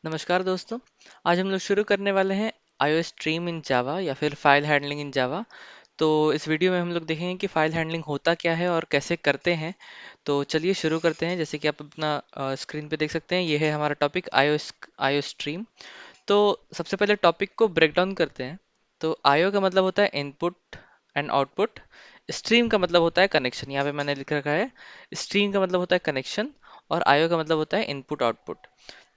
नमस्कार दोस्तों। आज हम लोग शुरू करने वाले हैं iOS स्ट्रीम इन जावा या फिर फाइल हैंडलिंग इन जावा। तो इस वीडियो में हम लोग देखेंगे कि फाइल हैंडलिंग होता क्या है और कैसे करते हैं। तो चलिए शुरू करते हैं। जैसे कि आप अपना स्क्रीन पे देख सकते हैं, ये है हमारा टॉपिक iOS स्ट्रीम। तो सबसे पहले टॉपिक को ब्रेक डाउन करते हैं। तो आईओ का मतलब होता है इनपुट एंड आउटपुट। स्ट्रीम का मतलब होता है कनेक्शन। यहाँ पे मैंने लिख रखा है, स्ट्रीम का मतलब होता है कनेक्शन और आईओ का मतलब होता है इनपुट आउटपुट।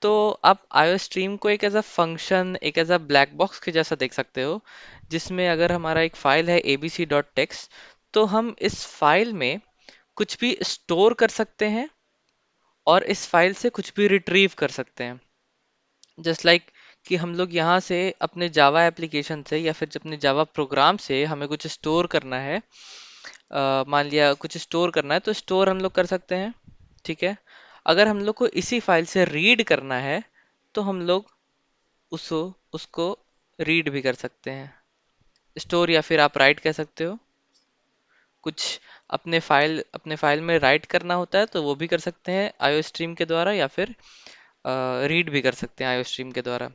तो आप आईओ स्ट्रीम को एक एज अ फंक्शन, एक एज अ ब्लैक बॉक्स के जैसा देख सकते हो, जिसमें अगर हमारा एक फाइल है abc.txt, तो हम इस फाइल में कुछ भी स्टोर कर सकते हैं और इस फाइल से कुछ भी रिट्रीव कर सकते हैं। जस्ट लाइक कि हम लोग यहाँ से अपने जावा एप्लीकेशन से या फिर अपने जावा प्रोग्राम से हमें कुछ स्टोर करना है। मान लिया कुछ स्टोर करना है तो स्टोर हम लोग कर सकते हैं। ठीक है। अगर हम लोग को इसी फाइल से रीड करना है तो हम लोग उसको उसको रीड भी कर सकते हैं। स्टोर या फिर आप राइट कह सकते हो। कुछ अपने फाइल में राइट करना होता है तो वो भी कर सकते हैं आईओ स्ट्रीम के द्वारा, या फिर रीड भी कर सकते हैं आईओ स्ट्रीम के द्वारा।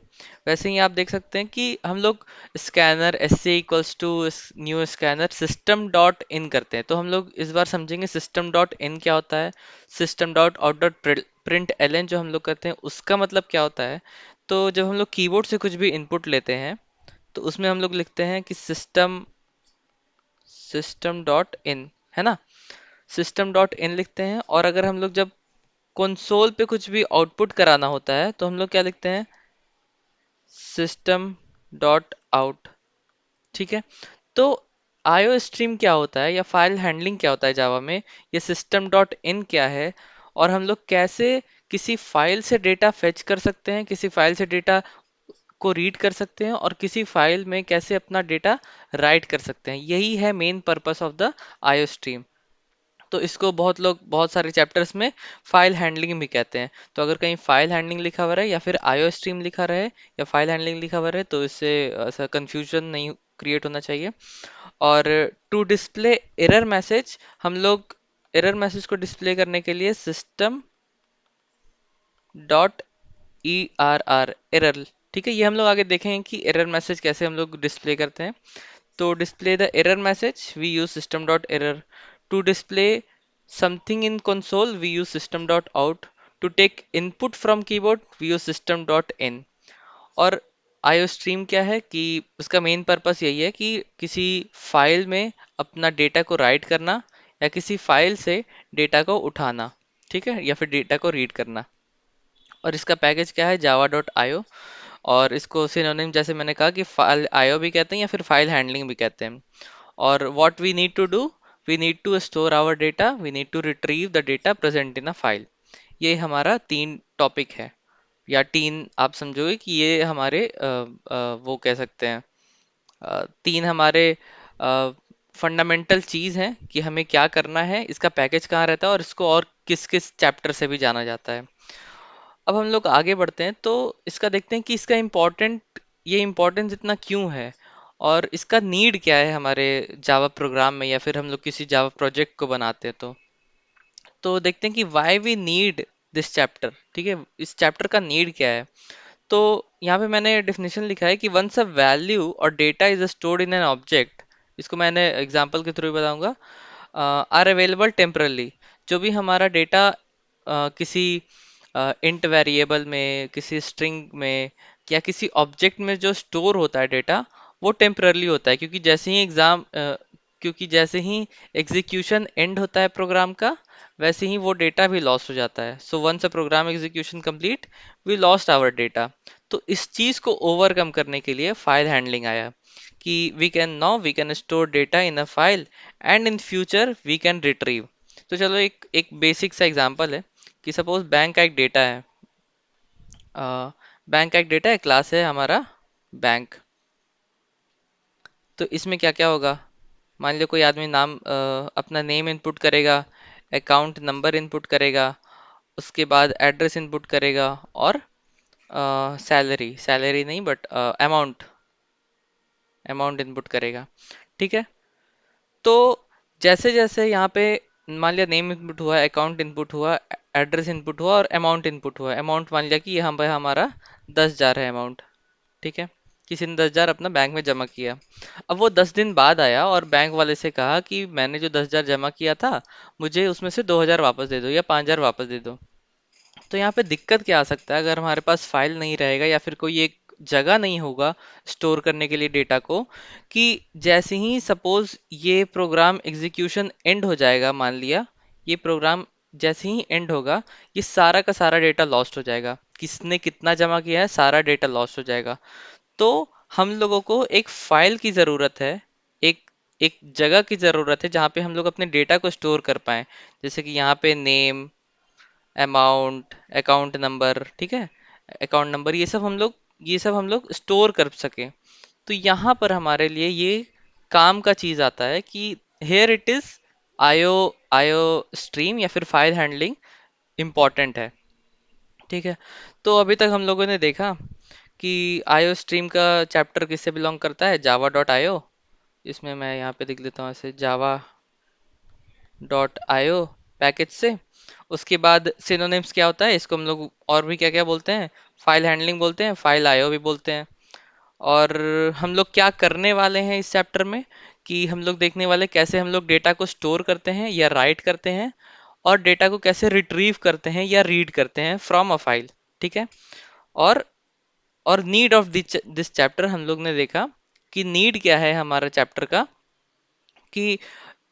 वैसे ही आप देख सकते हैं कि हम लोग scanner S C equals to new scanner system dot in करते हैं। तो हम लोग इस बार समझेंगे सिस्टम डॉट इन क्या होता है। System dot out dot print L N जो हम लोग करते हैं उसका मतलब क्या होता है। तो जब हम लोग कीबोर्ड से कुछ भी इनपुट लेते हैं तो उसमें हम लोग लिखते हैं कि सिस्टम सिस्टम डॉट इन, है ना। सिस्टम डॉट इन लिखते हैं। और अगर हम लोग जब कंसोल पे कुछ भी आउटपुट कराना होता है तो हम लोग क्या लिखते हैं, सिस्टम डॉट आउट। ठीक है। तो आईओ स्ट्रीम क्या होता है या फाइल हैंडलिंग क्या होता है जावा में, ये सिस्टम डॉट इन क्या है, और हम लोग कैसे किसी फाइल से डेटा फेच कर सकते हैं, किसी फाइल से डेटा को रीड कर सकते हैं, और किसी फाइल में कैसे अपना डेटा राइट कर सकते हैं, यही है main purpose of the IO stream. तो इसको बहुत लोग बहुत सारे चैप्टर्स में फाइल हैंडलिंग भी कहते हैं। तो अगर कहीं फाइल हैंडलिंग लिखा हुआ रहे या फिर आईओ स्ट्रीम लिखा रहे या फाइल हैंडलिंग लिखा हुआ रहे तो इससे ऐसा कंफ्यूजन नहीं क्रिएट होना चाहिए। और टू डिस्प्ले एरर मैसेज, हम लोग एरर मैसेज को डिस्प्ले करने के लिए system dot E R R error. ठीक है, ये हम लोग आगे देखेंगे कि एरर मैसेज कैसे हम लोग डिस्प्ले करते हैं। तो display the error message we use system dot error. To display something in console we use system dot out. To take input from keyboard we use system dot in. और IO stream क्या है कि उसका main purpose यही है कि किसी file में अपना डेटा को राइट करना या किसी फाइल से डेटा को उठाना। ठीक है, या फिर डेटा को रीड करना। और इसका पैकेज क्या है, जावा डॉट आईओ। और इसको सिनोनिम जैसे मैंने कहा कि फाइल आईओ भी कहते हैं या फिर फाइल हैंडलिंग भी कहते हैं। और what we need to do, we need to store our data, we need to retrieve the data present in a file. ये हमारा तीन टॉपिक है, या तीन आप समझोगे कि ये हमारे वो कह सकते हैं तीन हमारे फंडामेंटल चीज हैं कि हमें क्या करना है, इसका पैकेज कहाँ रहता है और इसको और किस किस चैप्टर से भी जाना जाता है। अब हम लोग आगे बढ़ते हैं तो इसका देखते हैं कि इसका ये इम्पोर्टेंस इतना क्यों है और इसका नीड क्या है हमारे जावा प्रोग्राम में, या फिर हम लोग किसी जावा प्रोजेक्ट को बनाते हैं तो देखते हैं कि why we need this chapter. ठीक है, इस चैप्टर का नीड क्या है। तो यहाँ पे मैंने डेफिनेशन लिखा है कि वंस अ वैल्यू और data is stored in an object, इसको मैंने एग्जांपल के थ्रू बताऊंगा। आर अवेलेबल टेम्परली, जो भी हमारा डेटा किसी इंट वेरिएबल में, किसी स्ट्रिंग में, या किसी ऑब्जेक्ट में जो स्टोर होता है डेटा, वो टेम्परली होता है। क्योंकि जैसे ही एग्जीक्यूशन एंड होता है प्रोग्राम का, वैसे ही वो डेटा भी लॉस हो जाता है। So once a program execution complete we lost our data. तो इस चीज को ओवरकम करने के लिए फाइल हैंडलिंग आया कि we can store data in a file and in future we can retrieve. तो चलो एक एक बेसिक सा एग्जांपल है कि सपोज बैंक का एक डेटा है। बैंक का एक डेटा है, क्लास है हमारा बैंक। तो इसमें क्या क्या होगा, मान लो कोई आदमी अपना नेम इनपुट करेगा, अकाउंट नंबर इनपुट करेगा, उसके बाद एड्रेस इनपुट करेगा, और सैलरी सैलरी नहीं बट अमाउंट अमाउंट इनपुट करेगा। ठीक है। तो जैसे जैसे यहाँ पे मान लिया नेम इनपुट हुआ, अकाउंट इनपुट हुआ, एड्रेस इनपुट हुआ और अमाउंट इनपुट हुआ। अमाउंट मान लिया कि यहाँ पे हमारा 10,000 है अमाउंट, ठीक है। किसी ने 10,000 अपना बैंक में जमा किया। अब वो 10 दिन बाद आया और बैंक वाले से कहा कि मैंने जो 10,000 जमा किया था, मुझे उसमें से 2,000 वापस दे दो या 5,000 वापस दे दो। तो यहाँ पे दिक्कत क्या आ सकता है, अगर हमारे पास फाइल नहीं रहेगा या फिर कोई एक जगह नहीं होगा स्टोर करने के लिए डेटा को, कि जैसे ही सपोज ये प्रोग्राम एग्जीक्यूशन एंड हो जाएगा, मान लिया ये प्रोग्राम जैसे ही एंड होगा, ये सारा का सारा डेटा लॉस्ट हो जाएगा, किसने कितना जमा किया है सारा डेटा लॉस्ट हो जाएगा। तो हम लोगों को एक फाइल की ज़रूरत है, एक एक जगह की ज़रूरत है जहाँ पे हम लोग अपने डेटा को स्टोर कर पाएं। जैसे कि यहाँ पे नेम, अमाउंट, अकाउंट नंबर, ठीक है, अकाउंट नंबर, ये सब हम लोग स्टोर कर सकें। तो यहाँ पर हमारे लिए ये काम का चीज़ आता है कि हेयर इट इज़ आयो आयो स्ट्रीम या फिर फाइल हैंडलिंग इम्पॉर्टेंट है, ठीक है। तो अभी तक हम लोगों ने देखा कि आयो स्ट्रीम का चैप्टर किससे बिलोंग करता है, जावा डॉट आयो। इसमें मैं यहाँ पे लिख लेता हूँ ऐसे, जावा डॉट आयो पैकेज से। उसके बाद सिनोनिम्स क्या होता है, इसको हम लोग और भी क्या क्या बोलते हैं, फाइल हैंडलिंग बोलते हैं, फाइल आयो भी बोलते हैं। और हम लोग क्या करने वाले हैं इस चैप्टर में, कि हम लोग देखने वाले कैसे हम लोग डेटा को स्टोर करते हैं या राइट करते हैं, और डेटा को कैसे रिट्रीव करते हैं या रीड करते हैं फ्रॉम अ फाइल, ठीक है। और और नीड ऑफ दिस चैप्टर हम लोग ने देखा कि नीड क्या है हमारा चैप्टर का, कि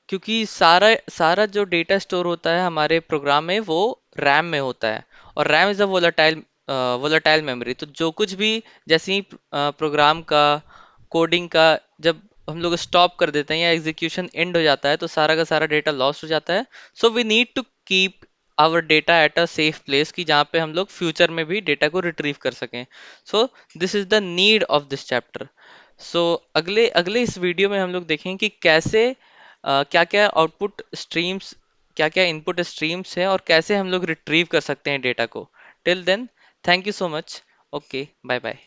क्योंकि सारा सारा जो डेटा स्टोर होता है हमारे प्रोग्राम में वो रैम में होता है, और RAM is a volatile memory. तो जो कुछ भी, जैसे ही प्रोग्राम का कोडिंग का जब हम लोग स्टॉप कर देते हैं या एग्जीक्यूशन एंड हो जाता है, तो सारा का सारा डेटा लॉस हो जाता है। So we need to keep our data at a safe place, कि जहाँ पे हम लोग फ्यूचर में भी डेटा को रिट्रीव कर सकें। So this is the need of this chapter. So अगले अगले इस वीडियो में हम लोग देखेंगे कि कैसे क्या क्या आउटपुट स्ट्रीम्स, क्या क्या इनपुट स्ट्रीम्स है, और कैसे हम लोग रिट्रीव कर सकते हैं डेटा को। Till then, thank you so much. Okay, bye bye.